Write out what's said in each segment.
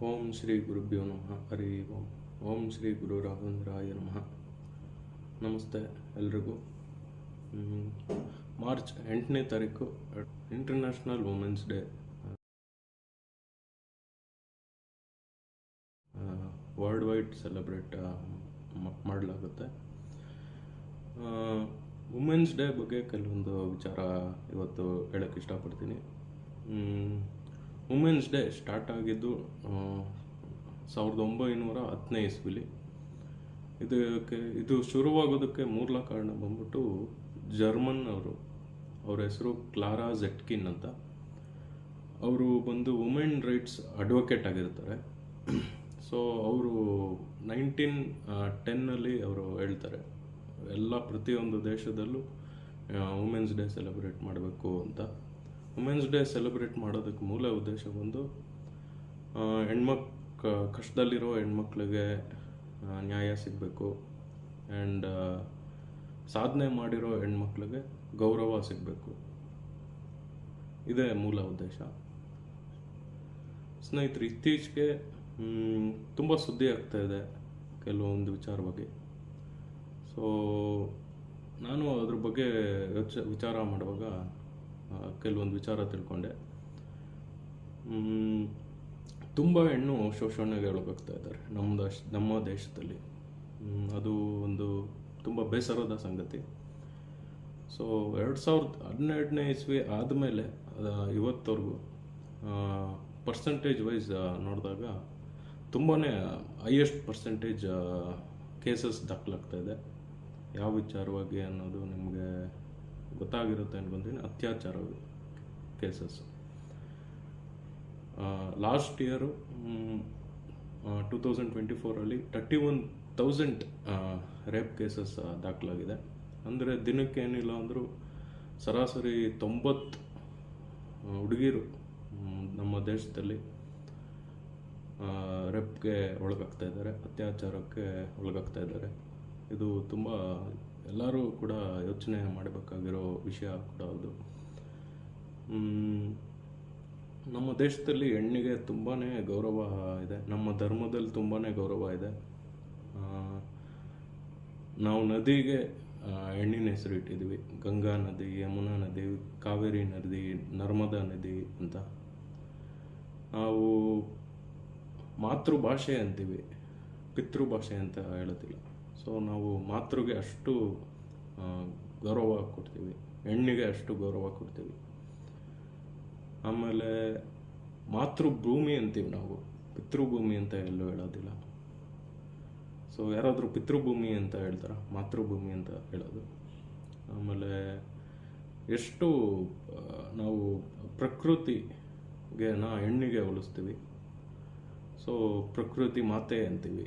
ಓಂ ಶ್ರೀ ಗುರುಭ್ಯೋ ನಮಃ. ಹರಿ ಓಂ. ಓಂ ಶ್ರೀ ಗುರು ರಾಘವೇಂದ್ರಾಯ ನಮಃ. ನಮಸ್ತೆ ಎಲ್ರಿಗೂ. ಮಾರ್ಚ್ 8ನೇ ತಾರೀಕು international women's day world wide celebrate ಮಾಡಲಾಗುತ್ತೆ. ವುಮೆನ್ಸ್ ಡೇ ಬಗ್ಗೆ ಕೆಲವೊಂದು ವಿಚಾರ ಇವತ್ತು ಹೇಳೋಕ್ಕೆ ಇಷ್ಟಪಡ್ತೀನಿ. ವುಮೆನ್ಸ್ ಡೇ ಸ್ಟಾರ್ಟ್ ಆಗಿದ್ದು 1910ನೇ ಇಸ್ವಿಲಿ. ಇದು ಶುರುವಾಗೋದಕ್ಕೆ ಮೂಲ ಕಾರಣ ಬಂದ್ಬಿಟ್ಟು ಜರ್ಮನ್ ಅವ್ರ ಹೆಸರು ಕ್ಲಾರಾ ಝೆಟ್ಕಿನ್ ಅಂತ. ಅವರು ಬಂದು ವುಮೆನ್ ರೈಟ್ಸ್ ಅಡ್ವೊಕೇಟ್ ಆಗಿರ್ತಾರೆ. ಸೊ ಅವರು 1910ನಲ್ಲಿ ಅವರು ಹೇಳ್ತಾರೆ ಪ್ರತಿಯೊಂದು ದೇಶದಲ್ಲೂ ವುಮೆನ್ಸ್ ಡೇ ಸೆಲೆಬ್ರೇಟ್ ಮಾಡಬೇಕು ಅಂತ. ವುಮೆನ್ಸ್ ಡೇ ಸೆಲೆಬ್ರೇಟ್ ಮಾಡೋದಕ್ಕೆ ಮೂಲ ಉದ್ದೇಶ ಬಂದು ಕಷ್ಟದಲ್ಲಿರೋ ಹೆಣ್ಮಕ್ಳಿಗೆ ನ್ಯಾಯ ಸಿಗಬೇಕು ಆ್ಯಂಡ್ ಸಾಧನೆ ಮಾಡಿರೋ ಹೆಣ್ಮಕ್ಳಿಗೆ ಗೌರವ ಸಿಗಬೇಕು. ಇದೇ ಮೂಲ ಉದ್ದೇಶ. ಸ್ನೇಹಿತರೆ, ಇತ್ತೀಚೆಗೆ ತುಂಬ ಸುದ್ದಿ ಆಗ್ತಾ ಇದೆ ಕೆಲವೊಂದು ವಿಚಾರವಾಗಿ. ಸೊ ನಾನು ಅದ್ರ ಬಗ್ಗೆ ವಿಚಾರ ಮಾಡುವಾಗ ಕೆಲವೊಂದು ವಿಚಾರ ತಿಳ್ಕೊಂಡೆ. ತುಂಬ ಹೆಣ್ಣು ಶೋಷಣೆಗೆ ಒಳಗಾಗ್ತಾ ಇದ್ದಾರೆ ನಮ್ಮ ದೇಶದಲ್ಲಿ. ಅದು ಒಂದು ತುಂಬ ಬೇಸರದ ಸಂಗತಿ. ಸೊ 2012ನೇ ಇಸ್ವಿ ಆದಮೇಲೆ ಇವತ್ತವರೆಗೂ ಪರ್ಸೆಂಟೇಜ್ ವೈಸ್ ನೋಡಿದಾಗ ತುಂಬಾ ಹೈಯೆಸ್ಟ್ ಪರ್ಸೆಂಟೇಜ್ ಕೇಸಸ್ ದಾಖಲಾಗ್ತಾ ಇದೆ. ಯಾವ ವಿಚಾರವಾಗಿ ಅನ್ನೋದು ನಿಮಗೆ ಗೊತ್ತಾಗಿರುತ್ತೆ ಅನ್ಕೊಂತೀನಿ. ಅತ್ಯಾಚಾರ cases last year 2024 31,000 rape cases ದಾಖಲಾಗಿದೆ. ಅಂದರೆ ದಿನಕ್ಕೆ ಏನಿಲ್ಲ ಅಂದರೂ ಸರಾಸರಿ 90 ಹುಡುಗಿರು ನಮ್ಮ ದೇಶದಲ್ಲಿ ರೇಪ್ಗೆ ಒಳಗಾಗ್ತಾ ಇದ್ದಾರೆ, ಅತ್ಯಾಚಾರಕ್ಕೆ ಒಳಗಾಗ್ತಾ ಇದ್ದಾರೆ. ಇದು ತುಂಬ ಎಲ್ಲರೂ ಕೂಡ ಯೋಚನೆ ಮಾಡಬೇಕಾಗಿರೋ ವಿಷಯ ಕೂಡ ಹೌದು. ನಮ್ಮ ದೇಶದಲ್ಲಿ ಹೆಣ್ಣಿಗೆ ತುಂಬಾ ಗೌರವ ಇದೆ. ನಮ್ಮ ಧರ್ಮದಲ್ಲಿ ತುಂಬಾ ಗೌರವ ಇದೆ. ನಾವು ನದಿಗೆ ಹೆಣ್ಣಿನ ಹೆಸರು ಇಟ್ಟಿದ್ದೀವಿ. ಗಂಗಾ ನದಿ, ಯಮುನಾ ನದಿ, ಕಾವೇರಿ ನದಿ, ನರ್ಮದಾ ನದಿ ಅಂತ. ನಾವು ಮಾತೃಭಾಷೆ ಅಂತೀವಿ, ಪಿತೃಭಾಷೆ ಅಂತ ಹೇಳೋದಿಲ್ಲ. ಸೊ ನಾವು ಮಾತೃಗೆ ಅಷ್ಟು ಗೌರವ ಕೊಡ್ತೀವಿ, ಹೆಣ್ಣಿಗೆ ಅಷ್ಟು ಗೌರವ ಕೊಡ್ತೀವಿ. ಆಮೇಲೆ ಮಾತೃಭೂಮಿ ಅಂತೀವಿ ನಾವು, ಪಿತೃಭೂಮಿ ಅಂತ ಎಲ್ಲೂ ಹೇಳೋದಿಲ್ಲ. ಸೊ ಯಾರಾದರೂ ಪಿತೃಭೂಮಿ ಅಂತ ಹೇಳ್ತಾರ? ಮಾತೃಭೂಮಿ ಅಂತ ಹೇಳೋದು. ಆಮೇಲೆ ಎಷ್ಟು ನಾವು ಪ್ರಕೃತಿಗೆ ಹೆಣ್ಣಿಗೆ ಹೋಲಿಸ್ತೀವಿ. ಸೊ ಪ್ರಕೃತಿ ಮಾತೆ ಅಂತೀವಿ.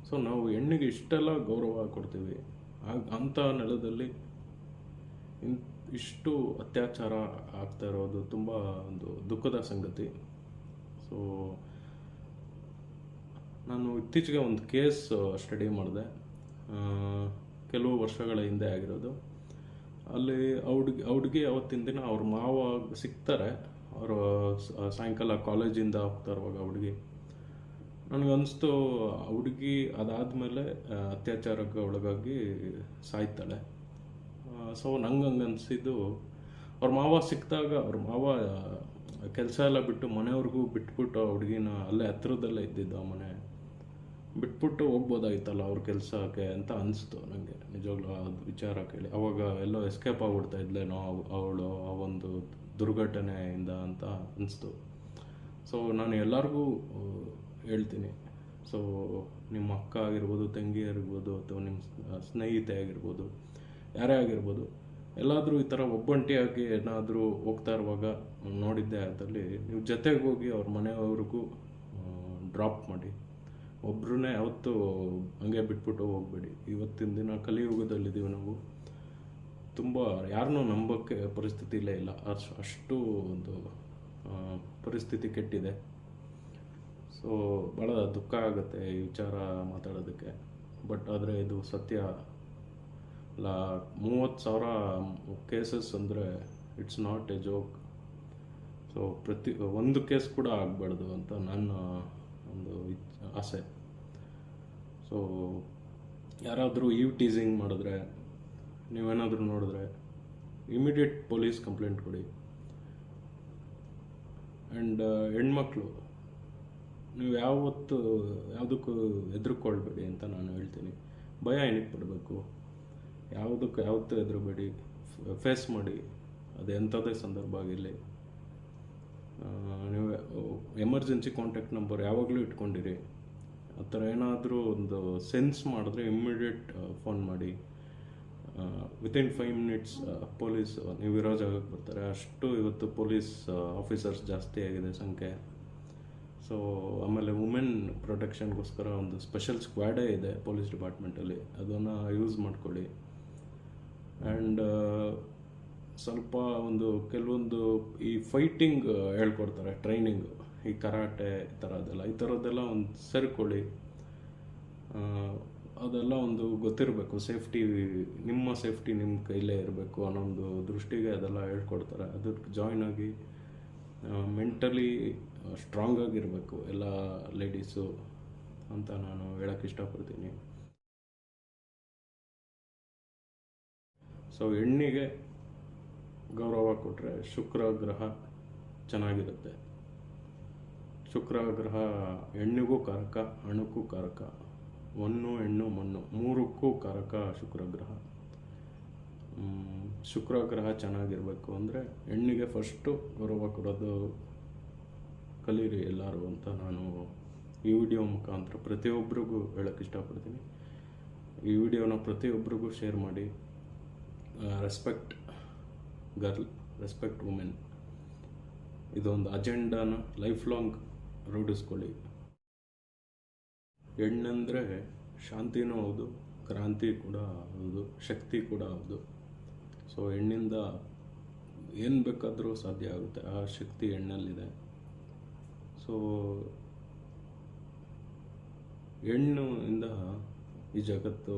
ಸೊ ನಾವು ಹೆಣ್ಣಿಗೆ ಇಷ್ಟೆಲ್ಲ ಗೌರವ ಕೊಡ್ತೀವಿ. ಅಂಥ ನೆಲದಲ್ಲಿ ಇಷ್ಟು ಅತ್ಯಾಚಾರ ಆಗ್ತಾ ಇರೋದು ತುಂಬ ಒಂದು ದುಃಖದ ಸಂಗತಿ. ಸೊ ನಾನು ಇತ್ತೀಚೆಗೆ ಒಂದು ಕೇಸ್ ಸ್ಟಡಿ ಮಾಡಿದೆ, ಕೆಲವು ವರ್ಷಗಳ ಹಿಂದೆ ಆಗಿರೋದು. ಅಲ್ಲಿ ಹುಡುಗಿ ಅವತ್ತಿನ ದಿನ ಅವ್ರ ಮಾವ ಸಿಗ್ತಾರೆ. ಅವರು ಸಾಯಂಕಾಲ ಕಾಲೇಜಿಂದ ಹೋಗ್ತಾ ಇರುವಾಗ ನನಗನ್ನಿಸ್ತು ಹುಡುಗಿ ಅದಾದಮೇಲೆ ಅತ್ಯಾಚಾರಕ್ಕೆ ಒಳಗಾಗಿ ಸಾಯ್ತಾಳೆ. ಸೊ ನಂಗೆ ಅನಿಸಿದ್ದು, ಅವ್ರ ಮಾವ ಸಿಕ್ಕಿದಾಗ ಅವ್ರ ಮಾವ ಕೆಲಸ ಎಲ್ಲ ಬಿಟ್ಟು ಮನೆಯವ್ರಿಗೂ ಬಿಟ್ಬಿಟ್ಟು ಹುಡುಗಿನ ಅಲ್ಲೇ ಹತ್ರದಲ್ಲೇ ಇದ್ದಿದ್ದು, ಆ ಮನೆ ಬಿಟ್ಬಿಟ್ಟು ಹೋಗ್ಬೋದಾಗಿತ್ತಲ್ಲ ಅವ್ರ ಕೆಲಸಕ್ಕೆ ಅಂತ ಅನಿಸ್ತು ನನಗೆ. ನಿಜವಾಗ್ಲೂ ಅದು ವಿಚಾರ ಕೇಳಿ ಅವಾಗ ಎಲ್ಲೋ ಎಸ್ಕೇಪ್ ಆಗ್ಬಿಡ್ತಾ ಇದ್ಲೇನೋ ಅವಳು ಆ ಒಂದು ದುರ್ಘಟನೆಯಿಂದ ಅಂತ ಅನಿಸ್ತು. ಸೊ ನಾನು ಎಲ್ಲರಿಗೂ ಹೇಳ್ತೀನಿ, ಸೊ ನಿಮ್ಮ ಅಕ್ಕ ಆಗಿರ್ಬೋದು, ತಂಗಿ ಆಗಿರ್ಬೋದು, ಅಥವಾ ನಿಮ್ಮ ಸ್ನೇಹಿತೆ ಆಗಿರ್ಬೋದು, ಯಾರೇ ಆಗಿರ್ಬೋದು, ಎಲ್ಲಾದರೂ ಈ ಥರ ಒಬ್ಬಂಟಿಯಾಗಿ ಏನಾದರೂ ಹೋಗ್ತಾ ಇರುವಾಗ ನೋಡಿದ್ದೆ ಅದಲ್ಲಿ ನೀವು ಜೊತೆಗೆ ಹೋಗಿ ಅವ್ರ ಮನೆಯವ್ರಿಗೂ ಡ್ರಾಪ್ ಮಾಡಿ. ಒಬ್ಬರನ್ನೇ ಯಾವತ್ತೂ ಹಂಗೆ ಬಿಟ್ಬಿಟ್ಟು ಹೋಗಬೇಡಿ. ಇವತ್ತಿನ ದಿನ ಕಲಿಯುಗದಲ್ಲಿದ್ದೀವಿ ನಾವು. ತುಂಬ ಯಾರನ್ನೂ ನಂಬೋಕ್ಕೆ ಪರಿಸ್ಥಿತಿಲೇ ಇಲ್ಲ, ಅಷ್ಟು ಒಂದು ಪರಿಸ್ಥಿತಿ ಕೆಟ್ಟಿದೆ. ಸೊ ಭಾಳ ದುಃಖ ಆಗುತ್ತೆ ಈ ವಿಚಾರ ಮಾತಾಡೋದಕ್ಕೆ. ಬಟ್ ಆದರೆ ಇದು ಸತ್ಯ. 30,000 ಕೇಸಸ್ ಅಂದರೆ it's not A joke. So ಒಂದು ಕೇಸ್ ಕೂಡ ಆಗಬಾರ್ದು ಅಂತ ನನ್ನ ಒಂದು ಆಸೆ. ಸೊ ಯಾರಾದರೂ ಟೀಸಿಂಗ್ ಮಾಡಿದ್ರೆ, ನೀವೇನಾದರೂ ನೋಡಿದ್ರೆ ಇಮಿಡಿಯೇಟ್ ಪೊಲೀಸ್ ಕಂಪ್ಲೇಂಟ್ ಕೊಡಿ. ಆ್ಯಂಡ್ ಹೆಣ್ಮಕ್ಳು, ನೀವು ಯಾವುದಕ್ಕೂ ಹೆದರ್ಕೊಳ್ಬೇಡಿ ಅಂತ ನಾನು ಹೇಳ್ತೀನಿ. ಭಯ ಏನಕ್ಕೆ ಪಡಬೇಕು? ಯಾವತ್ತೂ ಹೆದರಬೇಡಿ, ಫೇಸ್ ಮಾಡಿ. ಅದು ಎಂಥದೇ ಸಂದರ್ಭ ಆಗಿರಲಿ. ನೀವು ಎಮರ್ಜೆನ್ಸಿ ಕಾಂಟ್ಯಾಕ್ಟ್ ನಂಬರ್ ಯಾವಾಗಲೂ ಇಟ್ಕೊಂಡಿರಿ. ಆ ಥರ ಏನಾದರೂ ಒಂದು ಸೆನ್ಸ್ ಮಾಡಿದ್ರೆ ಇಮ್ಮಿಡಿಯೇಟ್ ಫೋನ್ ಮಾಡಿ. ವಿತಿನ್ 5 ಮಿನಿಟ್ಸ್ ಪೊಲೀಸ್ ನೀವು ಇರೋ ಜಾಗಕ್ಕೆ ಬರ್ತಾರೆ. ಅಷ್ಟು ಇವತ್ತು ಪೊಲೀಸ್ ಆಫೀಸರ್ಸ್ ಜಾಸ್ತಿ ಆಗಿದೆ ಸಂಖ್ಯೆ. ಸೊ ಆಮೇಲೆ ವುಮೆನ್ ಪ್ರೊಟೆಕ್ಷನ್ಗೋಸ್ಕರ ಒಂದು ಸ್ಪೆಷಲ್ ಸ್ಕ್ವಾಡೇ ಇದೆ ಪೊಲೀಸ್ ಡಿಪಾರ್ಟ್ಮೆಂಟಲ್ಲಿ, ಅದನ್ನು ಯೂಸ್ ಮಾಡ್ಕೊಳ್ಳಿ. ಆ್ಯಂಡ್ ಸ್ವಲ್ಪ ಕೆಲವೊಂದು ಈ ಫೈಟಿಂಗ್ ಹೇಳ್ಕೊಡ್ತಾರೆ, ಟ್ರೈನಿಂಗ್, ಈ ಕರಾಟೆ ಈ ಥರದ್ದೆಲ್ಲ ಒಂದು ಸೇರ್ಕೊಳ್ಳಿ. ಅದೆಲ್ಲ ಒಂದು ಗೊತ್ತಿರಬೇಕು. ನಿಮ್ಮ ಸೇಫ್ಟಿ ನಿಮ್ಮ ಕೈಲೇ ಇರಬೇಕು ಅನ್ನೋ ಒಂದು ದೃಷ್ಟಿಗೆ ಅದೆಲ್ಲ ಹೇಳ್ಕೊಡ್ತಾರೆ. ಅದಕ್ಕೆ ಜಾಯ್ನ್ ಆಗಿ ಮೆಂಟಲಿ ಸ್ಟ್ರಾಂಗ್ ಆಗಿರಬೇಕು ಎಲ್ಲ ಲೇಡೀಸು ಅಂತ ನಾನು ಹೇಳೋಕ್ಕೆ ಇಷ್ಟಪಡ್ತೀನಿ. ಸೊ ಹೆಣ್ಣಿಗೆ ಗೌರವ ಕೊಟ್ಟರೆ ಶುಕ್ರ ಗ್ರಹ ಚೆನ್ನಾಗಿರುತ್ತೆ. ಶುಕ್ರ ಗ್ರಹ ಹೆಣ್ಣಿಗೂ ಕಾರಕ, ಹಣಕ್ಕೂ ಕಾರಕ. ಹೆಣ್ಣು ಮಣ್ಣು ಮೂರಕ್ಕೂ ಕಾರಕ ಶುಕ್ರ ಗ್ರಹ. ಶುಕ್ರ ಗ್ರಹ ಚೆನ್ನಾಗಿರಬೇಕು ಅಂದರೆ ಹೆಣ್ಣಿಗೆ ಫಸ್ಟು ಗೌರವ ಕೊಡೋದು ಕಲೀರಿ ಎಲ್ಲರೂ ಅಂತ ನಾನು ಈ ವಿಡಿಯೋ ಮುಖಾಂತರ ಪ್ರತಿಯೊಬ್ಬರಿಗೂ ಹೇಳೋಕ್ಕೆ ಇಷ್ಟಪಡ್ತೀನಿ. ಈ ವಿಡಿಯೋನ ಪ್ರತಿಯೊಬ್ಬರಿಗೂ ಶೇರ್ ಮಾಡಿ. ರೆಸ್ಪೆಕ್ಟ್ ಗರ್ಲ್, ರೆಸ್ಪೆಕ್ಟ್ ವುಮೆನ್, ಇದೊಂದು ಅಜೆಂಡಾನ ಲೈಫ್ ಲಾಂಗ್ ರೂಢಿಸ್ಕೊಳ್ಳಿ. ಹೆಣ್ಣಂದರೆ ಶಾಂತಿನೂ ಹೌದು, ಕ್ರಾಂತಿ ಕೂಡ ಹೌದು, ಶಕ್ತಿ ಕೂಡ ಹೌದು. ಸೊ ಹೆಣ್ಣಿಂದ ಏನು ಬೇಕಾದರೂ ಸಾಧ್ಯ ಆಗುತ್ತೆ. ಆ ಶಕ್ತಿ ಹೆಣ್ಣಲ್ಲಿದೆ. ಸೊ ಹೆಣ್ಣಿಂದ ಈ ಜಗತ್ತು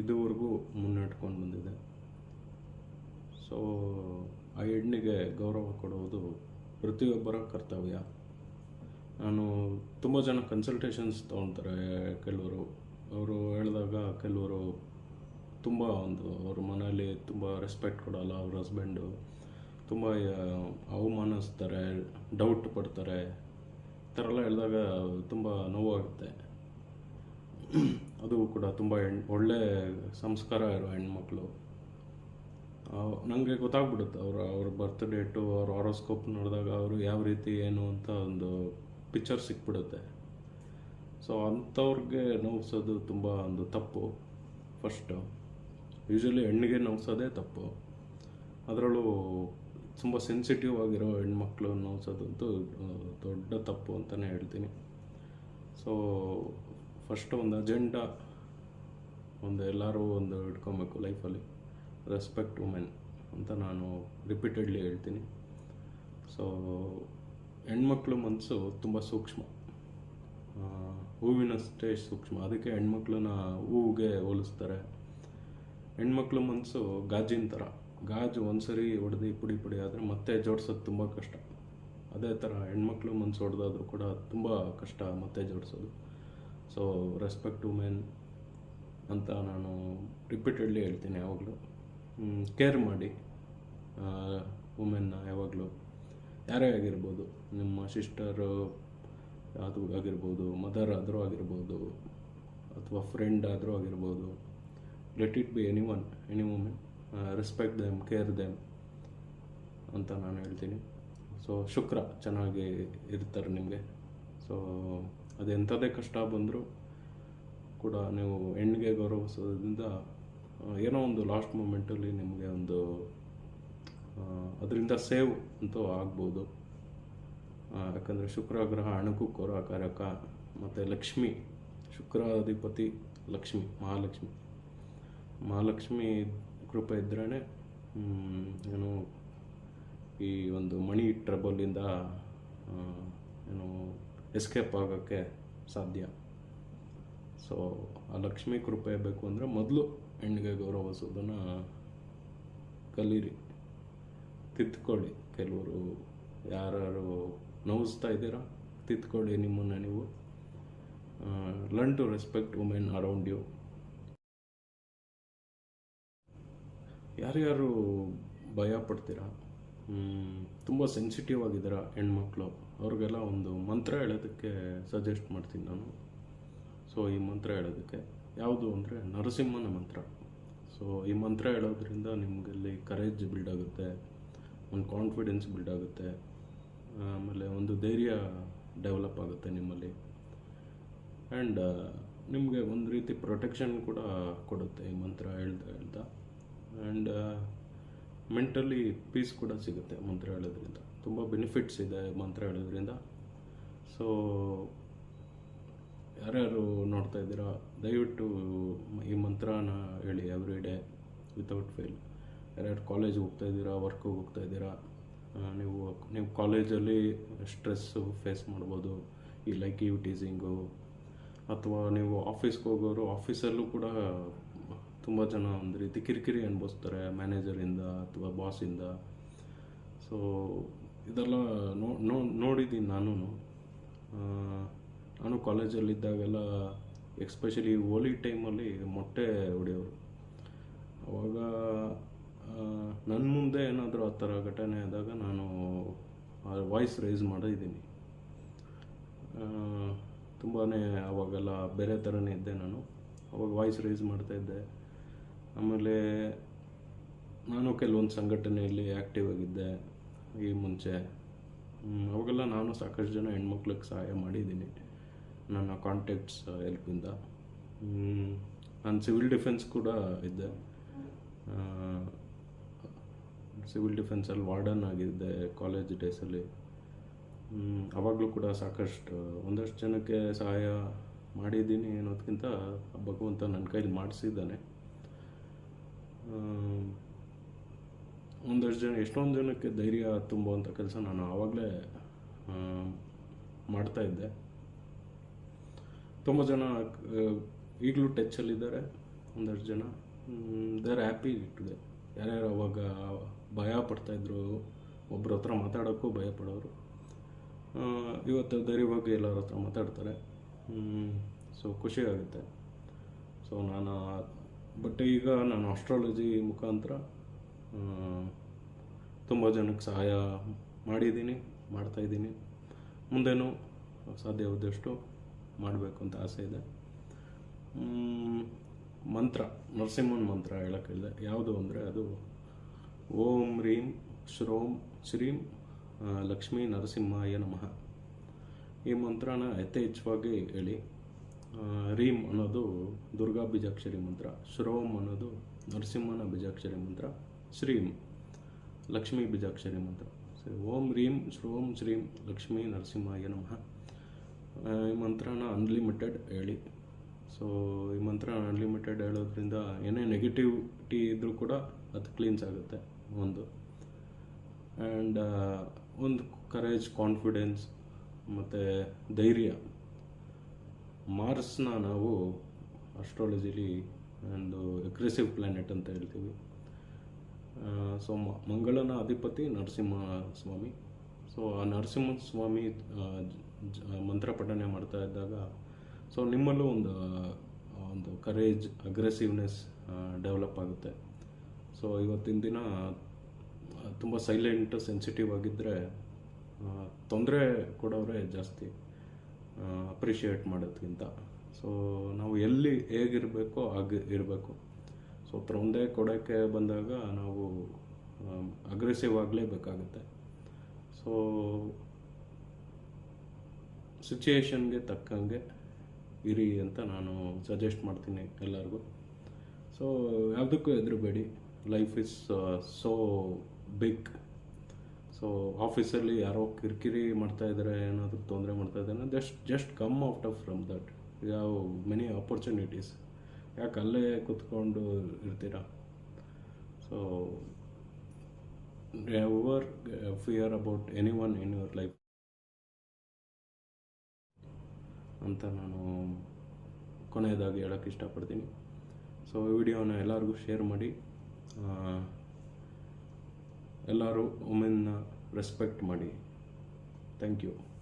ಇದುವರೆಗೂ ಮುನ್ನಡೆಕೊಂಡು ಬಂದಿದೆ. ಸೊ ಆ ಹೆಣ್ಣಿಗೆ ಗೌರವ ಕೊಡುವುದು ಪ್ರತಿಯೊಬ್ಬರ ಕರ್ತವ್ಯ. ನಾನು ತುಂಬ ಜನ ಕನ್ಸಲ್ಟೇಷನ್ಸ್ ತೊಗೊಳ್ತಾರೆ. ಅವರು ಹೇಳಿದಾಗ ಕೆಲವರು ತುಂಬ ಅವ್ರ ಮನೇಲಿ ತುಂಬ ರೆಸ್ಪೆಕ್ಟ್ ಕೊಡೋಲ್ಲ, ಅವ್ರ ಹಸ್ಬೆಂಡು ತುಂಬ ಅವಮಾನಿಸ್ತಾರೆ, ಡೌಟ್ ಪಡ್ತಾರೆ. ಈ ಥರ ಎಲ್ಲ ಹೇಳಿದಾಗ ತುಂಬ ನೋವಾಗುತ್ತೆ. ಅದು ಕೂಡ ತುಂಬ ಒಳ್ಳೆ ಸಂಸ್ಕಾರ ಇರೋ ಹೆಣ್ಮಕ್ಳು. ನನಗೆ ಗೊತ್ತಾಗ್ಬಿಡುತ್ತೆ ಅವ್ರ ಬರ್ತ್ ಡೇಟು, ಅವ್ರ ಹಾರೋಸ್ಕೋಪ್ ನೋಡಿದಾಗ ಅವರು ಯಾವ ರೀತಿ ಏನು ಅಂತ ಒಂದು ಪಿಕ್ಚರ್ ಸಿಕ್ಬಿಡುತ್ತೆ. ಸೊ ಅಂಥವ್ರಿಗೆ ನೋವಿಸೋದು ತುಂಬ ಒಂದು ತಪ್ಪು. ಫಸ್ಟು ಯೂಶ್ವಲಿ ಹೆಣ್ಣಿಗೆ ನೋವಿಸೋದೇ ತಪ್ಪು. ಅದರಲ್ಲೂ ತುಂಬ ಸೆನ್ಸಿಟಿವ್ ಆಗಿರೋ ಹೆಣ್ಮಕ್ಳು ನೋವಿಸೋದಂತೂ ದೊಡ್ಡ ತಪ್ಪು ಅಂತಲೇ ಹೇಳ್ತೀನಿ. ಸೊ ಫಸ್ಟು ಒಂದು ಅಜೆಂಡಾ ಎಲ್ಲರೂ ಇಟ್ಕೊಬೇಕು ಲೈಫಲ್ಲಿ, ರೆಸ್ಪೆಕ್ಟ್ ವುಮೆನ್ ಅಂತ ನಾನು ರಿಪೀಟೆಡ್ಲಿ ಹೇಳ್ತೀನಿ. ಸೊ ಹೆಣ್ಮಕ್ಳು ಮನಸ್ಸು ತುಂಬ ಸೂಕ್ಷ್ಮ, ಹೂವಿನಷ್ಟೇ ಸೂಕ್ಷ್ಮ. ಅದಕ್ಕೆ ಹೆಣ್ಮಕ್ಳನ್ನ ಹೂವಿಗೆ ಹೋಲಿಸ್ತಾರೆ. ಹೆಣ್ಮಕ್ಳು ಮನಸ್ಸು ಗಾಜಿನ ಥರ. ಗಾಜು ಒಂದ್ಸರಿ ಹೊಡೆದು ಪುಡಿ ಆದರೆ ಮತ್ತೆ ಜೋಡಿಸೋದು ತುಂಬ ಕಷ್ಟ. ಅದೇ ಥರ ಹೆಣ್ಮಕ್ಳು ಮನಸ್ಸು ಹೊಡೆದಾದ್ರೂ ಕೂಡ ತುಂಬ ಕಷ್ಟ ಮತ್ತೆ ಜೋಡಿಸೋದು. ಸೊ ರೆಸ್ಪೆಕ್ಟ್ ವುಮೆನ್ ಅಂತ ನಾನು ರಿಪೀಟೆಡ್ಲಿ ಹೇಳ್ತೀನಿ ಯಾವಾಗಲೂ. ಕೇರ್ ಮಾಡಿ ವುಮೆನ್ನ ಯಾವಾಗಲೂ. ಯಾರೇ ಆಗಿರ್ಬೋದು, ನಿಮ್ಮ ಸಿಸ್ಟರು ಅದು ಆಗಿರ್ಬೋದು, ಮದರ್ ಆದರೂ ಆಗಿರ್ಬೋದು, ಅಥವಾ ಫ್ರೆಂಡ್ ಆದರೂ ಆಗಿರ್ಬೋದು. Let it be any women. Respect them, care them ಅಂತ ನಾನು ಹೇಳ್ತೀನಿ. ಸೊ ಶುಕ್ರ ಚೆನ್ನಾಗಿ ಇರ್ತಾರೆ ನಿಮಗೆ. ಸೊ ಅದೆಂಥದೇ ಕಷ್ಟ ಬಂದರೂ ಕೂಡ ನೀವು ಹೆಣ್ಣಿಗೆ ಗೌರವಿಸೋದ್ರಿಂದ ಏನೋ ಒಂದು ಲಾಸ್ಟ್ ಮೂಮೆಂಟಲ್ಲಿ ನಿಮಗೆ ಅದರಿಂದ ಸೇವ್ ಅಂತೂ ಆಗ್ಬೋದು. ಯಾಕಂದರೆ ಶುಕ್ರ ಗ್ರಹ ಹಣಕ್ಕೂ ಕಾರಕ. ಮತ್ತು ಲಕ್ಷ್ಮಿ, ಶುಕ್ರಾಧಿಪತಿ ಲಕ್ಷ್ಮಿ, ಮಹಾಲಕ್ಷ್ಮಿ ಕೃಪೆ ಇದ್ರೇ ಏನು ಈ ಒಂದು ಮನಿ ಟ್ರಬಲಿಂದ ಎಸ್ಕೇಪ್ ಆಗೋಕ್ಕೆ ಸಾಧ್ಯ. ಸೊ ಆ ಲಕ್ಷ್ಮಿ ಕೃಪೆ ಬೇಕು ಅಂದರೆ ಮೊದಲು ಹೆಣ್ಣಿಗೆ ಗೌರವಿಸೋದನ್ನು ಕಲೀರಿ, ತಿದ್ದುಕೊಳ್ಳಿ, ಕೆಲವರು ಯಾರು ನೋವಿಸ್ತಾ ಇದ್ದೀರಾ, ತಿದ್ಕೊಳ್ಳಿ ನಿಮ್ಮನ್ನು ನೀವು. Learn to respect women around you. ಯಾರ್ಯಾರು ಭಯ ಪಡ್ತೀರಾ, ತುಂಬ ಸೆನ್ಸಿಟಿವ್ ಆಗಿದ್ದೀರಾ ಹೆಣ್ಮಕ್ಳು, ಅವ್ರಿಗೆಲ್ಲ ಒಂದು ಮಂತ್ರ ಹೇಳೋದಕ್ಕೆ ಸಜೆಸ್ಟ್ ಮಾಡ್ತೀನಿ ನಾನು. ಸೊ ಈ ಮಂತ್ರ ಹೇಳೋದಕ್ಕೆ ಯಾವುದು ಅಂದರೆ ನರಸಿಂಹನ ಮಂತ್ರ. ಸೊ ಈ ಮಂತ್ರ ಹೇಳೋದ್ರಿಂದ ನಿಮಗಲ್ಲಿ ಕರೇಜ್ ಬಿಲ್ಡ್ ಆಗುತ್ತೆ, ಒಂದು ಕಾನ್ಫಿಡೆನ್ಸ್ ಬಿಲ್ಡ್ ಆಗುತ್ತೆ, ಆಮೇಲೆ ಒಂದು ಧೈರ್ಯ ಡೆವಲಪ್ ಆಗುತ್ತೆ ನಿಮ್ಮಲ್ಲಿ. ಆ್ಯಂಡ್ ನಿಮಗೆ ಒಂದು ರೀತಿ ಪ್ರೊಟೆಕ್ಷನ್ ಕೂಡ ಕೊಡುತ್ತೆ ಈ ಮಂತ್ರ ಹೇಳ್ತಾ. ಆ್ಯಂಡ್ ಮೆಂಟಲಿ ಪೀಸ್ ಕೂಡ ಸಿಗುತ್ತೆ ಮಂತ್ರ ಹೇಳೋದ್ರಿಂದ. ತುಂಬ ಬೆನಿಫಿಟ್ಸ್ ಇದೆ ಮಂತ್ರ ಹೇಳೋದ್ರಿಂದ. ಸೊ ಯಾರ್ಯಾರು ನೋಡ್ತಾ ಇದ್ದೀರಾ, ದಯವಿಟ್ಟು ಈ ಮಂತ್ರನ ಹೇಳಿ ಎವ್ರಿ ಡೇ ವಿತೌಟ್ ಫೇಲ್. ಯಾರ್ಯಾರು ಕಾಲೇಜಿಗೆ ಹೋಗ್ತಾ ಇದ್ದೀರಾ, ವರ್ಕಿಗೆ ಹೋಗ್ತಾ ಇದ್ದೀರಾ, ನೀವು ಕಾಲೇಜಲ್ಲಿ ಸ್ಟ್ರೆಸ್ಸು ಫೇಸ್ ಮಾಡ್ಬೋದು, ಈ ಲೈಕ್ ಯು ಟೀಸಿಂಗು, ಅಥವಾ ನೀವು ಆಫೀಸ್ಗೆ ಹೋಗೋರು ಆಫೀಸಲ್ಲೂ ಕೂಡ ತುಂಬ ಜನ ಒಂದು ರೀತಿ ಕಿರಿಕಿರಿ ಅನುಭವಿಸ್ತಾರೆ ಮ್ಯಾನೇಜರಿಂದ ಅಥವಾ ಬಾಸಿಂದ. ಸೊ ಇದೆಲ್ಲ ನೋಡಿದ್ದೀನಿ ನಾನು ಕಾಲೇಜಲ್ಲಿದ್ದಾಗೆಲ್ಲ, ಎಕ್ಸ್ಪೆಷಲಿ ಹೋಲಿ ಟೈಮಲ್ಲಿ ಮೊಟ್ಟೆ ಹೊಡೆಯೋರು. ಅವಾಗ ನನ್ನ ಮುಂದೆ ಏನಾದರೂ ಆ ಥರ ಘಟನೆ ಆದಾಗ ನಾನು ವಾಯ್ಸ್ ರೈಸ್ ಮಾಡಿದ್ದೀನಿ. ತುಂಬಾ ಅವಾಗೆಲ್ಲ ಬೇರೆ ಥರನೇ ಇದ್ದೆ ನಾನು. ಅವಾಗ ವಾಯ್ಸ್ ರೈಸ್ ಮಾಡ್ತಾಯಿದ್ದೆ. ಆಮೇಲೆ ನಾನು ಕೆಲವೊಂದು ಸಂಘಟನೆಯಲ್ಲಿ ಆ್ಯಕ್ಟಿವ್ ಆಗಿದ್ದೆ ಈ ಮುಂಚೆ. ಅವಾಗೆಲ್ಲ ನಾನು ಸಾಕಷ್ಟು ಜನ ಹೆಣ್ಮಕ್ಳಿಗೆ ಸಹಾಯ ಮಾಡಿದ್ದೀನಿ ನನ್ನ ಕಾಂಟ್ಯಾಕ್ಟ್ಸ್ ಹೆಲ್ಪಿಂದ. ನಾನು ಸಿವಿಲ್ ಡಿಫೆನ್ಸ್ ಕೂಡ ಇದ್ದೆ. ಸಿವಿಲ್ ಡಿಫೆನ್ಸಲ್ಲಿ ವಾರ್ಡನ್ ಆಗಿದ್ದೆ ಕಾಲೇಜ್ ಡೇಸಲ್ಲಿ. ಆವಾಗಲೂ ಕೂಡ ಒಂದಷ್ಟು ಜನಕ್ಕೆ ಸಹಾಯ ಮಾಡಿದ್ದೀನಿ ಅನ್ನೋದಕ್ಕಿಂತ ಭಗವಂತ ನನ್ನ ಕೈಲಿ ಮಾಡಿಸಿದ್ದಾನೆ. ಎಷ್ಟೊಂದು ಜನಕ್ಕೆ ಧೈರ್ಯ ತುಂಬುವಂಥ ಕೆಲಸ ನಾನು ಆವಾಗಲೇ ಮಾಡ್ತಾಯಿದ್ದೆ. ತುಂಬ ಜನ ಈಗಲೂ ಟಚ್ಚಲ್ಲಿದ್ದಾರೆ. ಒಂದಷ್ಟು ಜನ ದೇ ಆರ್ ಹ್ಯಾಪಿ ಟುಡೇ. ಯಾರ್ಯಾರು ಅವಾಗ ಭಯ ಪಡ್ತಾಯಿದ್ರು, ಒಬ್ಬರ ಹತ್ರ ಮಾತಾಡೋಕ್ಕೂ ಭಯ ಪಡೋರು, ಇವತ್ತು ಧೈರ್ಯವಾಗಿ ಎಲ್ಲರ ಹತ್ರ ಮಾತಾಡ್ತಾರೆ. ಸೊ ಖುಷಿ ಆಗುತ್ತೆ. ಸೊ ಈಗ ನಾನು ಆಸ್ಟ್ರಾಲಜಿ ಮುಖಾಂತರ ತುಂಬ ಜನಕ್ಕೆ ಸಹಾಯ ಮಾಡಿದ್ದೀನಿ, ಮಾಡ್ತಾಯಿದ್ದೀನಿ. ಮುಂದೇನೂ ಸಾಧ್ಯವಾದಷ್ಟು ಮಾಡಬೇಕು ಅಂತ ಆಸೆ ಇದೆ. ಮಂತ್ರ, ನರಸಿಂಹನ ಮಂತ್ರ ಹೇಳಕ್ಕೆ ಹೇಳಿದೆ. ಯಾವುದು ಅಂದರೆ ಅದು ಓಂ ರೀಂ ಶ್ರೋಂ ಶ್ರೀಂ ಲಕ್ಷ್ಮೀ ನರಸಿಂಹಾಯ ನಮಃ. ಈ ಮಂತ್ರನ ಯಥೇಚ್ಛವಾಗಿ ಹೇಳಿ. ರೀಂ ಅನ್ನೋದು ದುರ್ಗಾ ಬೀಜಾಕ್ಷರಿ ಮಂತ್ರ, ಶ್ರೋಂ ಅನ್ನೋದು ನರಸಿಂಹನ ಬೀಜಾಕ್ಷರಿ ಮಂತ್ರ, ಶ್ರೀಂ ಲಕ್ಷ್ಮೀ ಬೀಜಾಕ್ಷರಿ ಮಂತ್ರ. ಸರಿ, ಓಂ ರೀಂ ಶ್ರೋಂ ಶ್ರೀಂ ಲಕ್ಷ್ಮೀ ನರಸಿಂಹಾಯ ನಮಃ. ಈ ಮಂತ್ರನ ಅನ್ಲಿಮಿಟೆಡ್ ಹೇಳಿ. ಸೊ ಈ ಮಂತ್ರ ಅನ್ಲಿಮಿಟೆಡ್ ಹೇಳೋದ್ರಿಂದ ಏನೇ ನೆಗೆಟಿವಿಟಿ ಇದ್ದರೂ ಕೂಡ ಅದು ಕ್ಲೀನ್ಸ್ ಆಗುತ್ತೆ ಒಂದು. ಆ್ಯಂಡ್ ಒಂದು ಕರೇಜ್, ಕಾನ್ಫಿಡೆನ್ಸ್ ಮತ್ತು ಧೈರ್ಯ. ಮಾರ್ಸ್ನ ನಾವು ಆಸ್ಟ್ರಾಲಜಿಲಿ ಒಂದು ಅಗ್ರೆಸಿವ್ ಪ್ಲ್ಯಾನೆಟ್ ಅಂತ ಹೇಳ್ತೀವಿ. ಸೊ ಮಂಗಳನ ಅಧಿಪತಿ ನರಸಿಂಹ ಸ್ವಾಮಿ. ಸೊ ಆ ನರಸಿಂಹ ಸ್ವಾಮಿ ಮಂತ್ರ ಪಠನೆ ಮಾಡ್ತಾ ಇದ್ದಾಗ ಸೊ ನಿಮ್ಮಲ್ಲೂ ಒಂದು ಕರೇಜ್, ಅಗ್ರೆಸಿವ್ನೆಸ್ ಡೆವಲಪ್ ಆಗುತ್ತೆ. ಸೊ ಇವತ್ತಿನ ದಿನ ತುಂಬ ಸೈಲೆಂಟ್, ಸೆನ್ಸಿಟಿವ್ ಆಗಿದ್ದರೆ ತೊಂದರೆ ಕೊಡೋರೇ ಜಾಸ್ತಿ ಅಪ್ರಿಷಿಯೇಟ್ ಮಾಡೋದ್ಕಿಂತ. ಸೊ ನಾವು ಎಲ್ಲಿ ಹೇಗಿರಬೇಕೋ ಹಾಗೆ ಇರಬೇಕು. ಸೊ ತೊಂದರೆ ಕೊಡೋಕ್ಕೆ ಬಂದಾಗ ನಾವು ಅಗ್ರೆಸಿವ್ ಆಗಲೇಬೇಕಾಗುತ್ತೆ. ಸೊ ಸಿಚುಯೇಷನ್ಗೆ ತಕ್ಕಂಗೆ ಇರಿ ಅಂತ ನಾನು ಸಜೆಸ್ಟ್ ಮಾಡ್ತೀನಿ ಎಲ್ಲರಿಗೂ. ಸೊ ಯಾವುದಕ್ಕೂ ಹೆದರಬೇಡಿ. Life is so big. So ಆಫೀಸಲ್ಲಿ ಯಾರೋ ಕಿರಿಕಿರಿ ಮಾಡ್ತಾಯಿದ್ದಾರೆ, ಏನಾದರೂ ತೊಂದರೆ ಮಾಡ್ತಾಯಿದ್ದಾರೆ, just come out of from that. ಯಾವ ಮೆನಿ ಆಪರ್ಚುನಿಟೀಸ್. ಯಾಕೆ ಅಲ್ಲೇ ಕೂತ್ಕೊಂಡು ಇರ್ತೀರಾ? So never fear about anyone in your life ಅಂತ ನಾನು ಕೊನೆಯದಾಗಿ ಹೇಳೋಕ್ಕೆ ಇಷ್ಟಪಡ್ತೀನಿ. ಸೊ ಈ ವಿಡಿಯೋನ ಎಲ್ಲರಿಗೂ ಶೇರ್ ಮಾಡಿ. ಎಲ್ಲರೂ ವುಮೆನ್ನ ರೆಸ್ಪೆಕ್ಟ್ ಮಾಡಿ. Thank you.